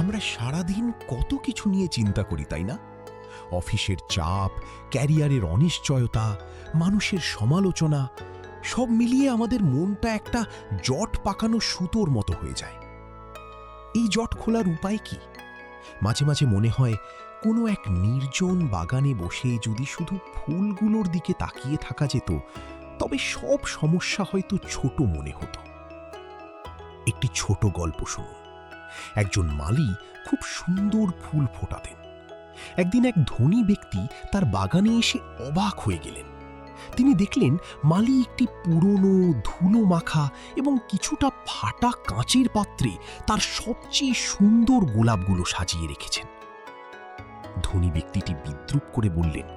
আমরা সারাদিন কত কিছু নিয়ে চিন্তা করি, তাই না? অফিসের চাপ, ক্যারিয়ারের অনিশ্চয়তা, মানুষের সমালোচনা, সব মিলিয়ে আমাদের মনটা একটা জট পাকানো সুতোর মতো হয়ে যায়। এই জট খোলার উপায় কি? মাঝে মাঝে মনে হয় কোনো এক নির্জন বাগানে বসে যদি শুধু ফুলগুলোর দিকে তাকিয়ে থাকা যেত, তবে সব সমস্যা হয়তো ছোট মনে হতো। একটি ছোট গল্প শুনুন। একজন মালি খুব সুন্দর ফুল ফোটাতেন। একদিন এক ধনী ব্যক্তি তার বাগানে এসে অবাক হয়ে গেলেন। তিনি দেখলেন মালি একটি পুরনো, ধুলো মাখা এবং কিছুটা ফাটা কাঁচের পাত্রে তার সবচেয়ে সুন্দর গোলাপগুলো সাজিয়ে রেখেছেন। ধনী ব্যক্তিটি বিদ্রূপ করে বললেন,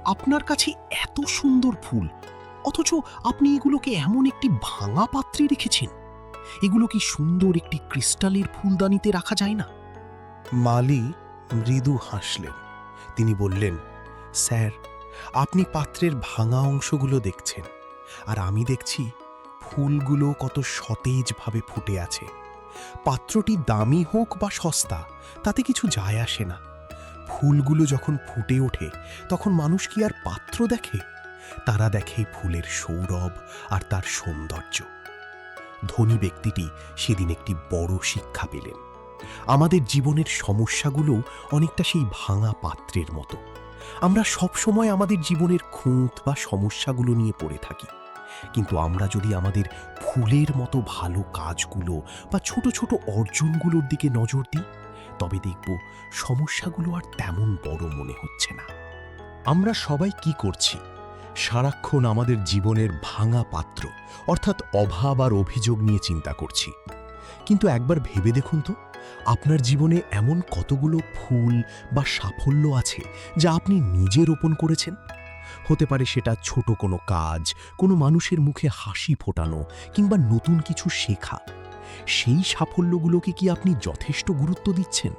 আপনার কাছে এত সুন্দর ফুল, অথচ আপনি এগুলোকে এমন একটি ভাঙা পাত্রে রেখেছেন। এগুলো কি সুন্দর একটি ক্রিস্টালের ফুলদানিতে রাখা যায় না? মালি মৃদু হাসলেন। তিনি বললেন, স্যার, আপনি পাত্রের ভাঙা অংশগুলো দেখছেন, আর আমি দেখছি ফুলগুলো কত সতেজভাবে ফুটে আছে। পাত্রটি দামি হোক বা সস্তা, তাতে কিছু যায় আসে না। ফুলগুলো যখন ফুটে ওঠে তখন মানুষ কি আর পাত্র দেখে? তারা দেখে ফুলের সৌরভ আর তার সৌন্দর্য। ধনী ব্যক্তিটি সেদিন একটি বড় শিক্ষা পেলেন। আমাদের জীবনের সমস্যাগুলো অনেকটা সেই ভাঙা পাত্রের মতো। আমরা সবসময় আমাদের জীবনের খুঁত বা সমস্যাগুলো নিয়ে পড়ে থাকি, কিন্তু আমরা যদি আমাদের ফুলের মতো ভালো কাজগুলো বা ছোট ছোট অর্জনগুলোর দিকে নজর দিই, তবে দেখব সমস্যাগুলো আর তেমন বড় মনে হচ্ছে না। আমরা সবাই কি করছি? সারাক্ষণ আমাদের জীবনের ভাঙা পাত্র অর্থাৎ অভাব আর অভিযোগ নিয়ে চিন্তা করছি। কিন্তু একবার ভেবে দেখুন তো, আপনার জীবনে এমন কতগুলো ফুল বা সাফল্য আছে যা আপনি নিজে রোপণ করেছেন। হতে পারে সেটা ছোট কোনো কাজ, কোনো মানুষের মুখে হাসি ফোটানো, কিংবা নতুন কিছু শেখা। সেই সাফল্যগুলোকে কি আপনি যথেষ্ট গুরুত্ব দিচ্ছেন?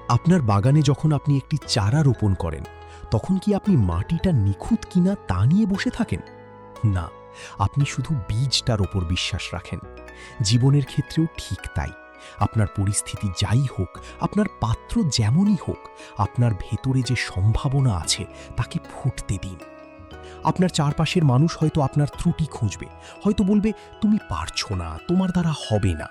আপনার বাগানে যখন আপনি একটি চারা রোপণ করেন, তখন কি আপনি মাটিটা নিখুঁত কিনা তা নিয়ে বসে থাকেন? না, আপনি শুধু বীজটার ওপর বিশ্বাস রাখেন। জীবনের ক্ষেত্রেও ঠিক তাই। আপনার পরিস্থিতি যাই হোক, আপনার পাত্র যেমনই হোক, আপনার ভেতরে যে সম্ভাবনা আছে তাকে ফুটতে দিন। আপনার চারপাশের মানুষ হয়তো আপনার ত্রুটি খুঁজবে, হয়তো বলবে তুমি পারছো না, তোমার দ্বারা হবে না।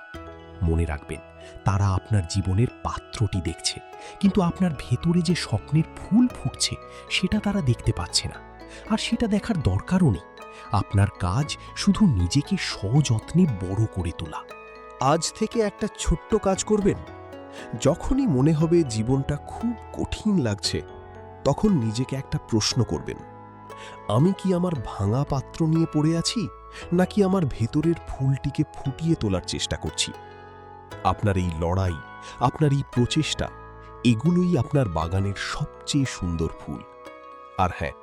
মনে রাখবেন, তারা আপনার জীবনের পাত্রটি দেখছে, কিন্তু আপনার ভেতরে যে স্বপ্নের ফুল ফুটছে সেটা তারা দেখতে পাচ্ছে না, আর সেটা দেখার দরকারও নেই। আপনার কাজ শুধু নিজেকে সযত্নে বড় করে তোলা। আজ থেকে একটা ছোট্ট কাজ করবেন। যখনই মনে হবে জীবনটা খুব কঠিন লাগছে, তখন নিজেকে একটা প্রশ্ন করবেন, আমি কি আমার ভাঙা পাত্র নিয়ে পড়ে আছি, নাকি আমার ভেতরের ফুলটিকে ফুটিয়ে তোলার চেষ্টা করছি? আপনার এই লড়াই, আপনার এই প্রচেষ্টা, এগুলোই আপনার বাগানের সবচেয়ে সুন্দর ফুল। আর হ্যাঁ,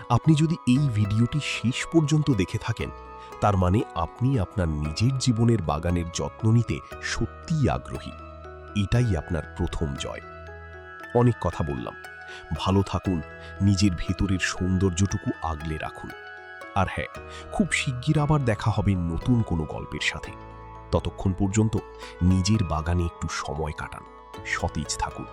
আপনি যদি এই ভিডিওটি শেষ পর্যন্ত দেখে থাকেন, তার মানে আপনি আপনার নিজের জীবনের বাগানের যত্ন নিতে সত্যিই আগ্রহী। এটাই আপনার প্রথম জয়। অনেক কথা বললাম। ভালো থাকুন, নিজের ভেতরের সৌন্দর্যটুকু আগলে রাখুন। আর হ্যাঁ, খুব শিগগির আবার দেখা হবে নতুন কোনো গল্পের সাথে। ততক্ষণ পর্যন্ত নিজের বাগানে একটু সময় কাটান, সতেজ থাকুন।